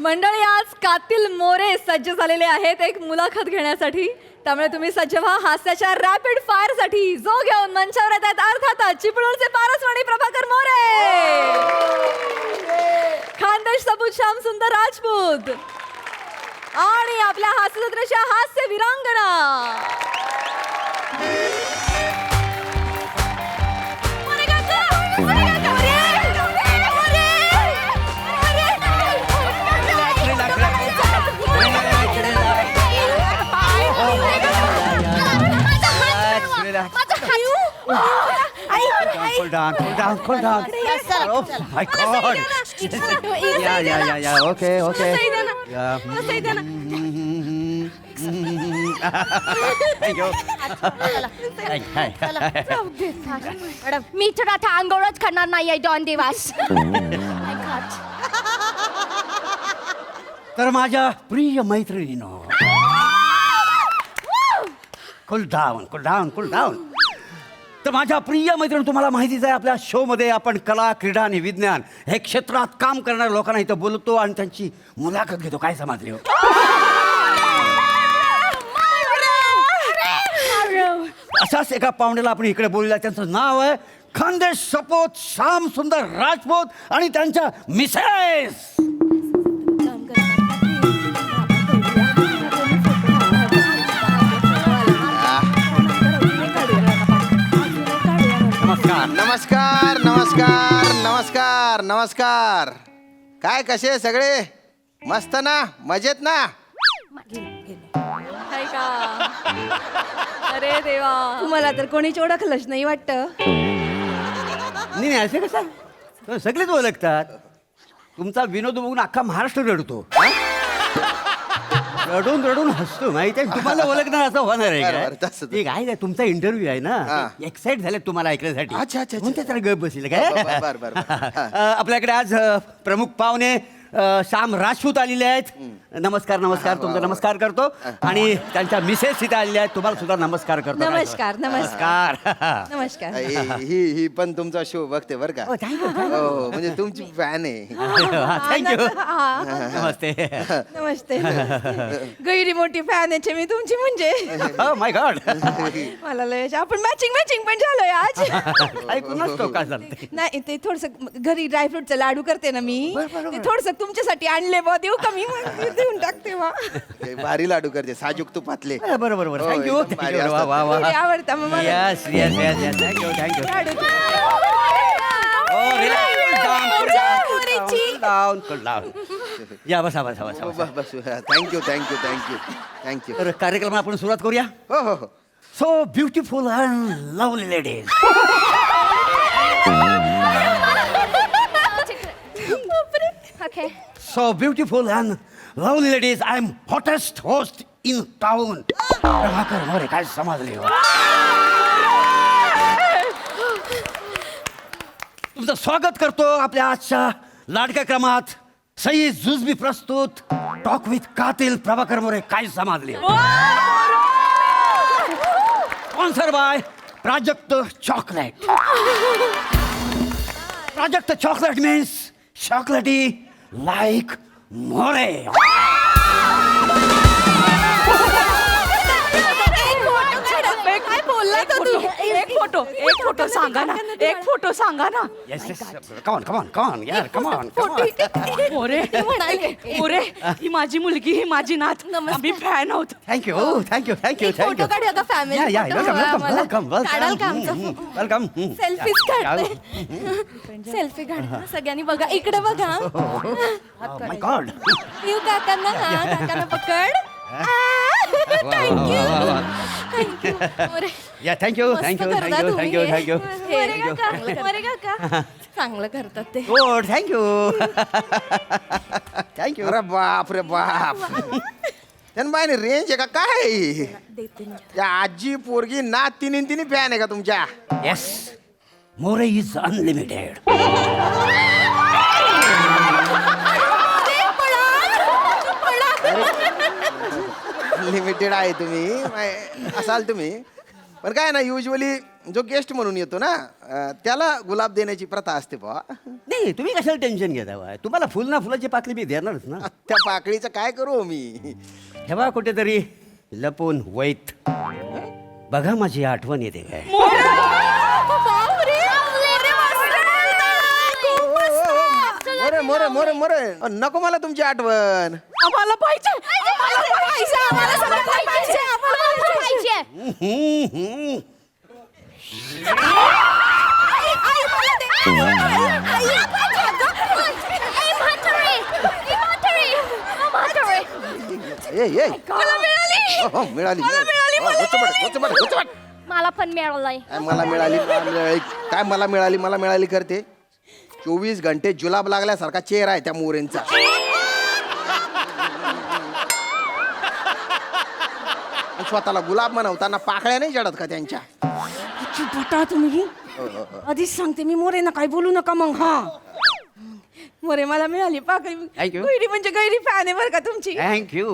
मंडळी आज कातील मोरे सज्ज झालेले आहेत एक मुलाखत घेण्यासाठी. त्यामुळे तुम्ही सज्ज व्हा हास्याच्या रॅपिड फायर साठी. जो घेऊन मंचावर येतात अर्थातच चिपळूणचे पारसवाडी प्रभाकर मोरे, खानदेश सपूत श्याम सुंदर राजपूत आणि आपल्या हास्यजत्रेच्या हास्य विरांगना Cool down. Oh my God. Yeah. Okay. Yeah. Thank you. Madam मी तर आता आंघोळच करणार नाही आहे 2 दिवस. तर माझ्या प्रिय मैत्रिणीनो, कूल डाऊन. तर माझ्या प्रिय मैत्रिणी, तुम्हाला माहितीच आहे आपल्या शो मध्ये आपण कला, क्रीडा आणि विज्ञान हे क्षेत्रात काम करणाऱ्या लोकांना इथं बोलतो आणि त्यांची मुलाखत घेतो. काय समजले हो? अशाच एका पाहुण्याला आपण इकडे बोलूया. त्यांचं नाव आहे खानदेश सपूत श्याम सुंदर राजपूत आणि त्यांच्या मिसेस. नमस्कार. काय कसे सगळे? मस्त ना, मजेत ना? हाय का? अरे देवा, तुम्हाला तर कोणीच ओळखलंच नाही वाटतं. नाही असं कसं, सगळेच ओळखतात. तुमचा विनोद बघून अख्खा महाराष्ट्र रडतो. रडून हसतो. माहिती आहे तुम्हाला ओळखणार असं होणार आहे बरोबर, का? तसंच. ठीक आहे, तुमचा इंटरव्ह्यू आहे ना, एक्साइट झाले तुम्हाला ऐकण्यासाठी. अच्छा. म्हणून तर गप बसले काय. बरं. आपल्याकडे आज प्रमुख पाहुणे श्याम राजपूत आलेले आहेत. नमस्कार. तुमचा नमस्कार करतो. आणि त्यांच्या मिसेस इथे आलेल्या आहेत. तुम्हाला सुद्धा नमस्कार करतो. नमस्कार. ही पण तुमचा शो बघते बरं का. थँक्यू. हो, म्हणजे तुमची फॅन आहे. थँक्यू. नमस्ते. गैरी मोठी फॅन आहे मी तुमची. म्हणजे माय गॉड. मला लय आपण मॅचिंग पण झालोय आज. ऐकून नसतो काय चालतंय. नाही ते थोडस घरी ड्रायफ्रुटचं लाडू करते ना मी, ते थोडस तुमच्यासाठी आणले बा. देऊ का मी? देऊन टाकते वा. भारी लाडू करते, साजूक तुपातले. बरोबर. हो, थँक्यू. एकदम भारी असतात. ते आवडतं मग मला. यस. थँक्यू. लाडू Cool down. या बसा. बस थँक्यू. तर कार्यक्रम आपण सुरुवात करूया. हो. So beautiful and lovely ladies, Okay. so beautiful and lovely ladies, I am hottest host in town. Prabhakar More, काय समजले हो? तुमचं स्वागत करतो आपल्या आजच्या लाडक्या क्रमात. सई जुजबी प्रस्तुत टॉक विथ कातील प्रभाकर मोरे, काय समजले? Sponsor by Prajakt chocolate. Prajakt chocolate means चॉकलेटी like more. काय बोलला तर तू? एक फोटो सांगा ना. Yes. Come on. Yeah, come on. More ही माझी मुलगी, ही माझी नात. आम्ही फॅन आहोत. Thank you. फोटो काढूया का फॅमिली? Welcome. सेल्फीज काढते. सेल्फी काढ सगळ्यांनी. बघा इकडे बघा. Oh my God. येऊ काकांना. काकांना पकड. थँक्यू. Yeah, thank you. चांगलं करतात ते. Good, thank you. अरे बाप रे बाप. त्यांना बाईने रेंज आहे का काय? त्या आजी पोरगी नात तिन्ही फॅन आहे का तुमच्या? Yes. More is unlimited. Limited आहे तुम्ही असाल तुम्ही. पण काय ना युजली जो गेस्ट म्हणून येतो ना त्याला गुलाब देण्याची प्रथा असते बा. नाही तुम्ही कशाला टेन्शन घेता बा? तुम्हाला फुल ना फुलाची पाकळी मी देणारच ना. त्या पाकळीचं काय करू मी. हे बा कुठेतरी लपून वैत बघा माझी आठवण येते काय. मोरे मोरे मोरे मोरे नको मला तुमची आठवण. आम्हाला पाहिजे मिळाली मला पण मिळालंय. मला मिळाली काय मला मिळाली करते. 24 घंटे जुलाब लागल्यासारखा चेहरा आहे त्या मोरेंचा. स्वतःला गुलाब म्हणवताना पाकळ्या नाही जडत का त्यांच्या. चिपटा तुम्ही आधीच सांगते मी मोरेना काय बोलू नका मग. हा मोरे मला मिळाली पाकळी. Thank you. गैरी म्हणजे गैरी फॅन आहे बरं का तुमची. Thank you.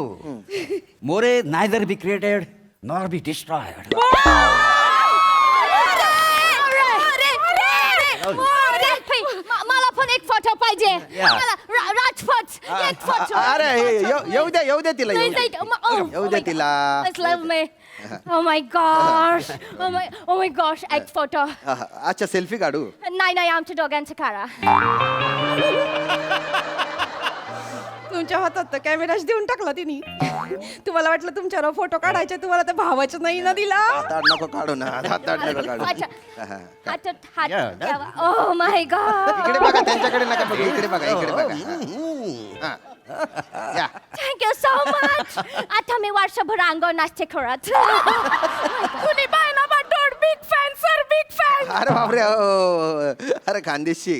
More neither be created nor be destroyed. मला पण एक फोटो पाहिजे. Yeah. राजपथ एक फोटो. अरे येऊ दे तिला येऊ दे तिला. love me. Oh my gosh. Oh my gosh. एक फोटो. अच्छा सेल्फी काढू. नाही आमच्या दोघांचं करा. तुमच्या हातात तर कॅमेराच देऊन टाकला तिने. तुम्हाला वाटलं तुमच्यावर फोटो काढायचे, तुम्हाला तर भावाच नाही ना दिला. हातात नको काढू ना. हातात नको काढू. अच्छा. हातात हात Yeah, ठेवा. Oh my god. इकडे बघा त्यांच्याकडे नका बघू. इकडे बघा. हा. या. Thank you so much. आता मी वर्षभर अंगावर नाचते खरंच. कुणी बायना बाटोड big fan sir big fan. अरे बापरे. अरे खानदेशी.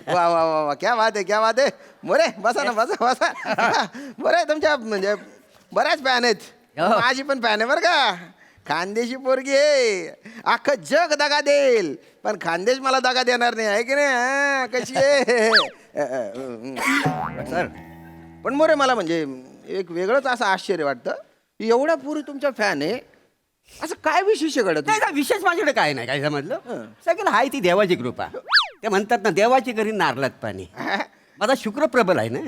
वा वा वा वा क्या बात आहे. मोरे बसा ना बसा. बरं आहे तुमच्या म्हणजे बऱ्याच फॅन आहेत. माझी पण फॅन आहे बरं का. खानदेशी पोरगी आहे. अख्खं जग दगा देईल पण खानदेश मला दगा देणार नाही आहे की नाही. कशी आहे सर पण मोरे मला म्हणजे एक वेगळंच असं आश्चर्य वाटतं की एवढ्या पुरी तुमच्या फॅन आहे. असं काय विशेष घडत नाही काय विशेष माझ्याकडे काय नाही काय समजलं. सगळं हाय ती देवाची कृपा. ते म्हणतात ना देवाची घरी नारळात पाणी. माझा शुक्र प्रबल आहे ना.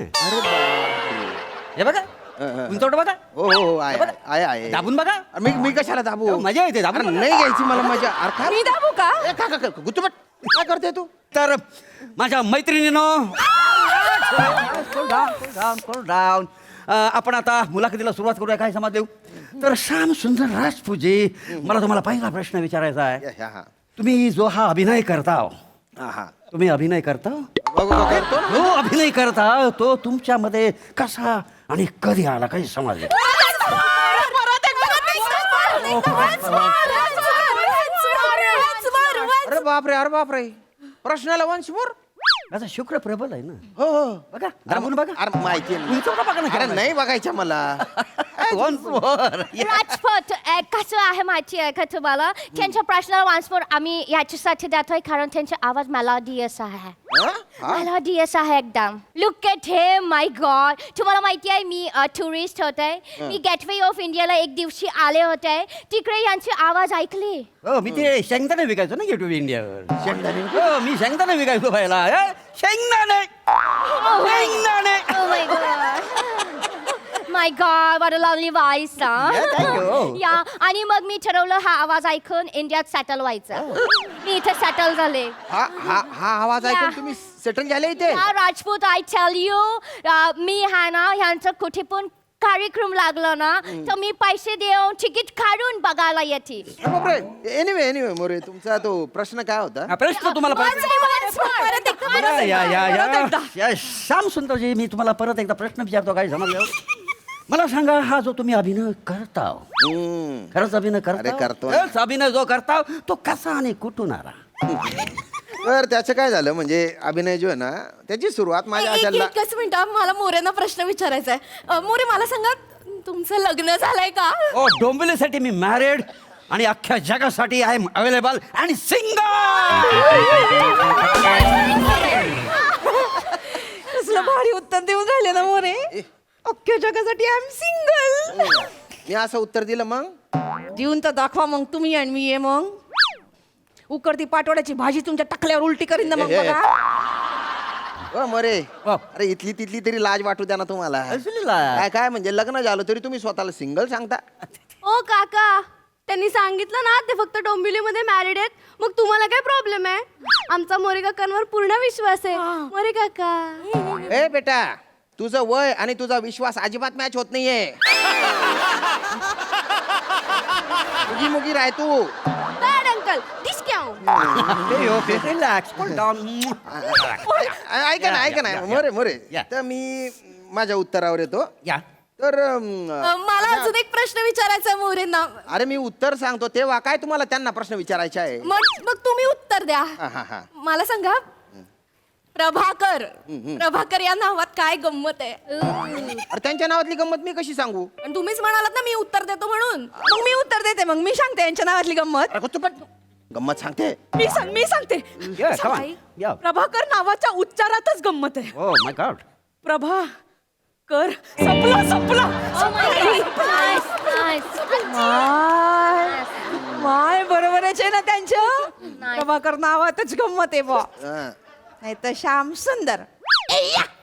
हे बघा तुमच्याकडे बघा. हो आहे दाबून बघा. मी कशाला दाबू. मजा येते दाबून अरे बघा. नाही घ्यायची मला मजा. अरे मी दाबू का? गुतपट काय करते तू. तर माझ्या मैत्रिणीनं डाऊन आपण आता मुलाखतीला सुरुवात करूया. काय समाज देऊ. तर श्याम सुंदर राजपूजी मला तुम्हाला पहिला प्रश्न विचारायचा आहे. तुम्ही जो हा अभिनय करता तुम्ही अभिनय करता करतो ना. जो अभिनय करता तो तुमच्यामध्ये कसा आणि कधी आला काही समजलं. अरे बापरे प्रश्नाला वंश मोर. माझा शुक्र प्रबल आहे ना. हो बघा दाबून बघा. अरे माहिती आहे तुमच्याकडे बघा ना. अरे नाही बघायच्या मला. Once more. राजपथ कसं आहे माहिती आहे का तुम्हाला. त्यांच्या प्रश्नाला वान्समोर आम्ही याच्यासाठी देतोय कारण त्यांचा आवाज मेलोडियस आहे. मेलोडियस आहे एकदम. Look at him my God. तुम्हाला माहिती आहे मी टुरिस्ट होते. मी गेटवे ऑफ इंडियाला एक दिवशी आले होते. तिकडे यांचे आवाज ऐकले. हो मी ते शेंगदाणे विकायचो ना गेट ऑफ इंडियावर. शेंगदाणे हो मी शेंगदाणे विकायचो पहिला. शेंगदाणे. Oh my god. My God, what a lovely voice, huh? Yeah, thank you. Yeah, आणि मग मी ठरवलं हा आवाज ऐकून इंडियात सेटल व्हायचं. मी इथे सेटल झाले. हा आवाज ऐकून तुम्ही सेटल झाले इथे. Rajput I tell you. मी हा ना ह्यांचं कुठे पण कार्यक्रम लागला ना तर मी पैसे देऊन तिकीट काढून बघायला येते. एनिवे मोरे तुमचा तो प्रश्न काय होता. हा प्रश्न तुम्हाला या श्याम सुंदरजी मी तुम्हाला परत एकदा प्रश्न विचारतो. काय समजलं. मला सांगा हा जो तुम्ही अभिनय करता खरंच अभिनय अरे करतो. खरंच अभिनय जो करता तो कसा आणि कुठून आला. तर त्याचं काय झालं म्हणजे अभिनय जो आहे ना त्याची सुरुवात माझ्या अशाला. एकच मिनिट मला मोरेंना प्रश्न विचारायचा आहे. मोरे मला सांगा तुमचं लग्न झालंय का. ओ डोंबिवलीसाठी मी मॅरिड आणि अख्ख्या जगासाठी आय एम अवेलेबल आणि सिंगल. कसलं भारी उत्तर देऊन राहिले ना मोरे. अख्ख्या जगासाठी आय एम सिंगल. मी असं उत्तर दिलं मग देऊन तर दाखवा मग तुम्ही आणि मी ये मग उकडती पाटोड्याची भाजी तुमच्या टाकल्यावर उलटी करीन ना मग हे, हे. बघा. हो मोरे हो. अरे इथली तिथली तरी लाज वाटू द्या ना तुम्हाला असली लाज. काय काय म्हणजे लग्न झालं तरी तुम्ही स्वतःला सिंगल सांगता ओ काका त्यांनी सांगितलं ना ते फक्त डोंबिवलीमध्ये मॅरिड आहेत मग तुम्हाला काय प्रॉब्लेम आहे आमचा मोरे काकांवर पूर्ण विश्वास आहे मोरे काका ए बेटा तुझं वय आणि तुझा विश्वास अजिबात मॅच होत नाहीये तुझी मुगी राह तू बॅड अंकल दिस क्या रिलॅक्स कूल डाऊन. ऐका ना ऐका ना मोरे मोरे या. तर मी माझ्या उत्तरावर येतो या. तर मला अजून एक प्रश्न विचारायचा आहे मोरेंना. अरे मी उत्तर सांगतो तेव्हा काय तुम्हाला त्यांना प्रश्न विचारायचे आहे मग तुम्ही उत्तर द्या. हा, हा, हा. मला सांगा प्रभाकर प्रभाकर या नावात काय गंमत आहे? अरे त्यांच्या नावातली गंमत मी कशी सांगू आणि तुम्हीच म्हणालात ना मी उत्तर देतो म्हणून. मग मी उत्तर देते मग मी सांगते यांच्या नावातली गंमत अरे तू पण गंमत सांगते मी सांगते Yeah, come on. Yeah. Prabhakar नावाच्या उच्चारातच गंमत आहे. Oh my God. प्रभा कर संपला माय बरोबरच आहे ना त्यांच्या प्रभाकर नावातच गंमत आहे बा हा. नाही तर श्याम सुंदर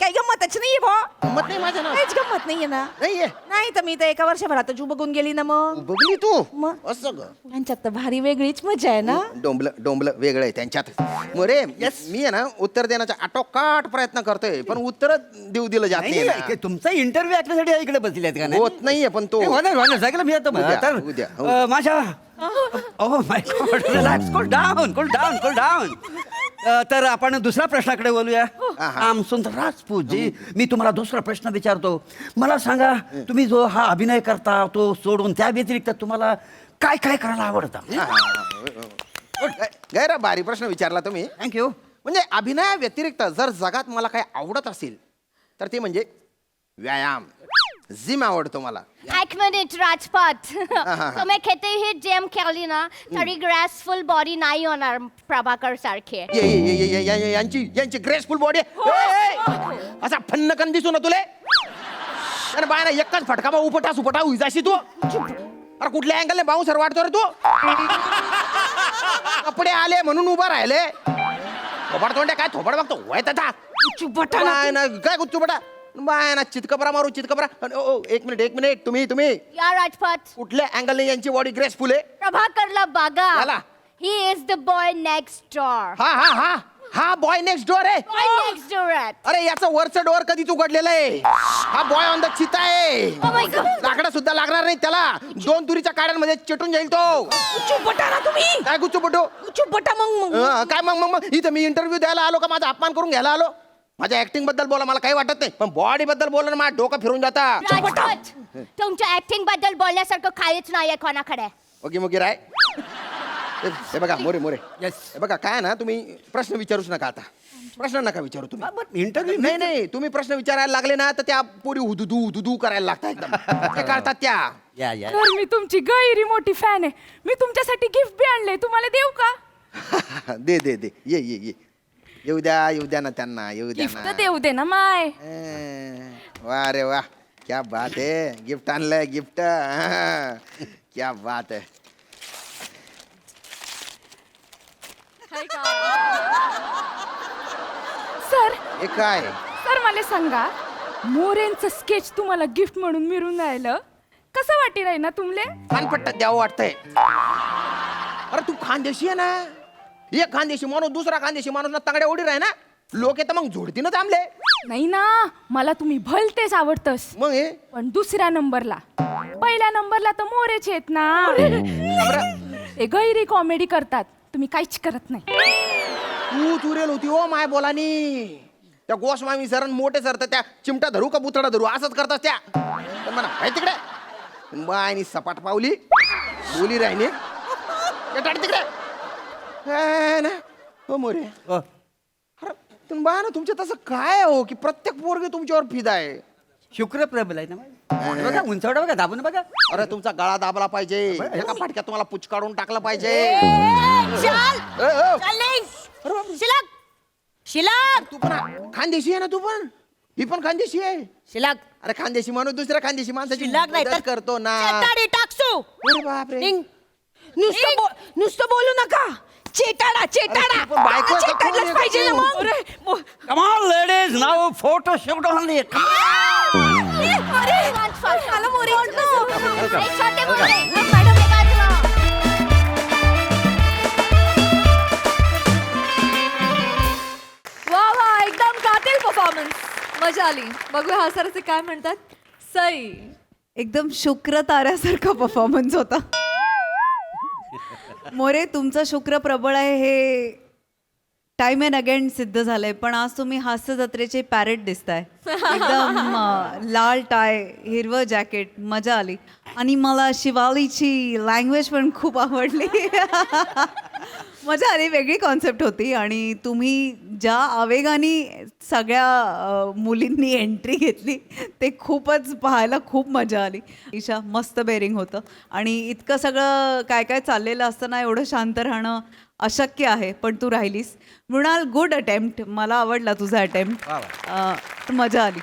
काही गंमतच नाहीये बा गंमत नाही माझ्या नाव काहीच गंमत नाहीये ना नाहीये नाही तर मी तर एका वर्षभरातच बघून गेली ना मग बघली तू मग? असं ग त्यांच्यात तर भारी वेगळीच मजा आहे ना डोंबलं वेगळं आहे त्यांच्यात मोरे मी आहे ना उत्तर देण्याचा आटोकाट प्रयत्न करतोय पण उत्तर देऊ दिलं जात नाही, नाही नाही, तुमचा इंटरव्ह्यू ऐकण्यासाठी इकडे बसले आहेत का नाही? होत नाहीये पण तो नाही, होणार सगळं मी येतो उद्या, तर उद्या. माझ्या oh my God relax cool down तर आपण दुसऱ्या प्रश्नाकडे बोलूया. आम सुंदर राजपूत जी मी तुम्हाला दुसरा प्रश्न विचारतो. मला सांगा तुम्ही जो हा अभिनय करता तो सोडून त्या व्यतिरिक्त तुम्हाला काय काय करायला आवडतं? गैर भारी प्रश्न विचारला तुम्ही थँक्यू. म्हणजे अभिनया व्यतिरिक्त जर जगात मला काय आवडत असेल तर ते म्हणजे व्यायाम जिम आवडतो मला एक मिनिट राजपात तुम्ही कितीही जिम केली ना तरी ग्रेसफुल बॉडी नाही होणार प्रभाकर सारखे यांची ग्रेसफुल बॉडी असा फन्नकन दिसू ना तुले अरे बाय ना एकच फटका बा उपटा उजाशी तू अरे कुठल्या अँगलने बाउन्सर वाटतो रे तू कपडे आले म्हणून उभा राहिले थोबड तोंडे काय थोबड बघतो वय तथा काय गुच्चुबटा बाय ना चितकबरा मारू चितकबरा एक मिनिट तुम्ही या राजपात कुठल्या अँगलने यांची बॉडी ग्रेसफुल आहे प्रभाकरला बघा याला? He is the boy next door हा बॉय नेक्स्ट डोअर आहे बॉय नेक्स्ट डोअर अरे याचं वरचं डोअर कधीच उघडलेलं आहे हा बॉय ऑन द चिता आहे Oh my God. लाकडं सुद्धा लागणार नाही त्याला 2 तुरीच्या काड्यांमध्ये चिटून जाईल तो चुपटा ना तुम्ही काय गुच्चू चुपटा मग काय मग इथं मी इंटरव्ह्यू द्यायला आलो का माझा अपमान करून घ्यायला आलो माझ्या ऍक्टिंग बद्दल बोला मला काही वाटत नाही पण बॉडी बद्दल बोललं ना माझं डोकं फिरून जाता राजपात तुमच्या ऍक्टिंग बद्दल बोलण्यासारखं काहीच नाहीये कोणाकडे ओके राय हे बघा मोरे Yes. हे बघा काय ना तुम्ही प्रश्न विचारूच नका आता प्रश्न नका विचारू तुम्ही इंटरव्ह्यू नाही तुम्ही प्रश्न विचारायला लागले ना तर त्या पोरी हुदू करायला लागतात एकदम ते करतात त्या या तर मी तुमची गैरी मोठी फॅन आहे मी तुमच्यासाठी गिफ्ट बी आणले तुम्हाला देऊ का दे ये येऊ द्या ना त्यांना येऊ द्या गिफ्ट ना देऊ दे ना माय वा रे वा क्या बात है गिफ्ट आणलंय गिफ्ट क्या बात है सर हे काय सर मला सांगा मोरेंचं स्केच तुम्हाला गिफ्ट म्हणून मिळून राहिलं कसं वाटी राही ना तुमले कानपट्ट्यात द्यावं वाटतंय अरे तू खानदेशी आहे ना एक खानदेशी माणूस दुसरा खानदेशी माणूस ना तगड्या उडी राही ना लोक येतं मग झोडतीनं थांबले नाही ना मला तुम्ही भलतेच आवडतस मग हे पण दुसऱ्या नंबरला पहिल्या नंबरला तर मोरेच आहेत ना ते गैरी कॉमेडी करतात तुम्ही काहीच करत नाही तू चुरेल होती ओ माय बोलानी त्या गोस्वामी सर मोठे सर तर त्या चिमटा धरू का बुतडा धरू असंच करतात त्या पण म्हणा काय तिकडे बायनी सपाट पावली बोली राहिनी तिकडे ना हो मोरे अरे तुम्ही बा ना तुमच्या तसं काय हो की प्रत्येक पोरगी तुमच्यावर फिदा आहे शुक्र प्रबल आहे ना बघा उंचावडा बघा दाबून बघा. अरे तुमचा गळा दाबला पाहिजे एका फाटक्यात तुम्हाला पुच काढून टाकला पाहिजे शिलक तू पण खानदेशी आहे ना तू पण ही पण खानदेशी आहे. शिलाक अरे खानदेशी माणूस दुसऱ्या खानदेशी माणसाची शिल्लक नाही मदत तर करतो ना. चेताडी टाकसू अरे बापरे. नुसतं बोलू नका. चेटाडा चेटाडा. अरे, पण बायको आता चेटाडलाच कोण पाहिजे ना येतो? मग. अरे, Come on, ladies, now photo shoot only. Come on. मला मोरे छोटे मोरे मॅडम ने काढलं. वा वा एकदम कातील परफॉर्मन्स मजा आली. बघूया हा सर काय म्हणतात. सई एकदम शुक्र ताऱ्यासारखा परफॉर्मन्स होता. मोरे तुमचा शुक्र प्रबळ आहे हे टाइम अँड अगेन सिद्ध झालंय. पण आज तुम्ही हास्य जत्रेचे पॅरेट दिसताय. एकदम लाल टाय हिरवं जॅकेट मजा आली. आणि मला शिवालीची लँग्वेज पण खूप आवडली. मजा आली. वेगळी कॉन्सेप्ट होती. आणि तुम्ही ज्या आवेगाने सगळ्या मुलींनी एंट्री घेतली ते खूपच पाहायला खूप मजा आली. ईशा मस्त बेरिंग होतं. आणि इतकं सगळं काय काय चाललेलं असताना एवढं शांत राहणं अशक्य आहे. पण तू राहिलीस. Mrinal good attempt. मला आवडला तुझा अटेम्प्ट. मजा आली.